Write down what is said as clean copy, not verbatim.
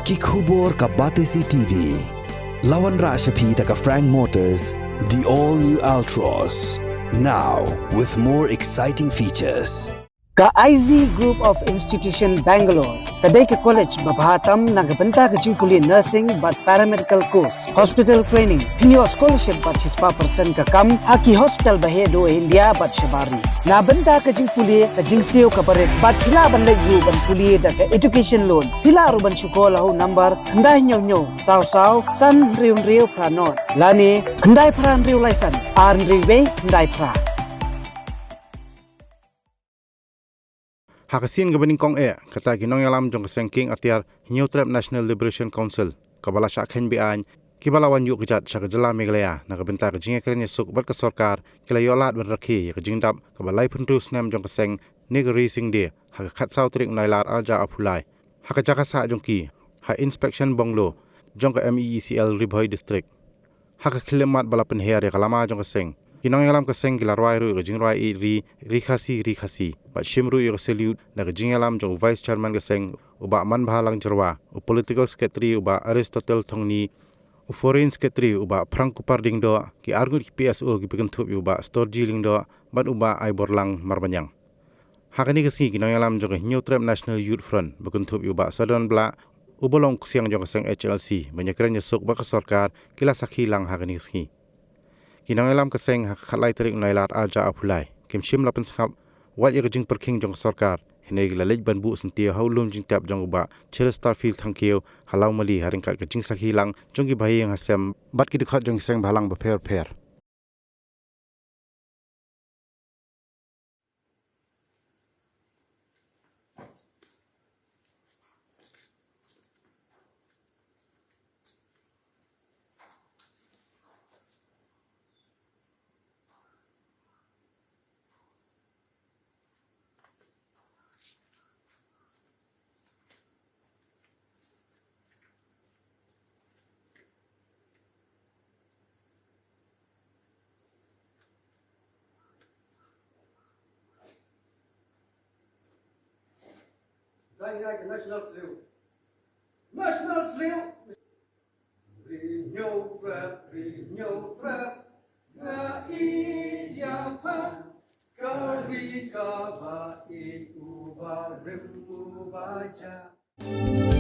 Ki khubor ka Batesi TV. Lawan Rashapi taka Frank Motors, the all-new Altros. Now with more exciting features. Ka IZ Group of Institution Bangalore, kadai ke college babhatam nagabanta ke jingkuli nursing but paramedical course, hospital training, hinyo scholarship but 6% ka kam, haki hospital bahedo India but shabari. Na banta ke jingkuli ka jingsio ka baret but hila ban legu ban kuli da ka education loan. Hila ru ban chukola ho number khandai nyo saw san riu pranot. Lani khandai pran riu laisan, ar riu khandai pra. Hakasin gabaning kong kata ginong yalam jong kesengking atiar New Trap National Liberation Council kabala syakhen bian kibalawan yuk kejat syaka jela Meghalaya nakabenta ke jinga kerenya suk bat ke sorkar kila yolat ban Rakhe ke jingdap kabalai penru snam jong keseng negeri singde haka khat saw trik nailar alja apulai haka jakasa jong ki ha inspection bonglo jong ke MECL Bhoi district haka khilemat bala penher ya kalama jong keseng Kinong yalam keseng kila rwai ru ke jingrai ri khasi ba shimru yo salute na ke jingalam jong vice chairman keseng uba man bhalang jerwa u political secretary uba Aristotle Thongni u foreign secretary uba Frank Kuparding do ki argut ki PSO ki pekentup uba Storji Lingdo ban uba ai borlang marbanyang hakani kesi kinong yalam jong New Trap National Youth Front bekentup uba Southern Bla ubolong siang jong keseng HLC banyakran nyesuk ba ke sorkar kila sakhi lang hakani kesi Kinang alam keseng khalai terik nailar alja apulai kim shim lapen skap wat ye jing perking jong sorkar hene gila lej ban bu sentia haulum jing tap jong ba chira starfield thangkeu halau mali haring kat ke jing sakhi lang jong ki bhai yang hasem bat ki dikhat jong seng bhalang ba pher National Slew. National Slew. Renew trap, na iyapan, kari ka ba iuba rin mo ba dyan?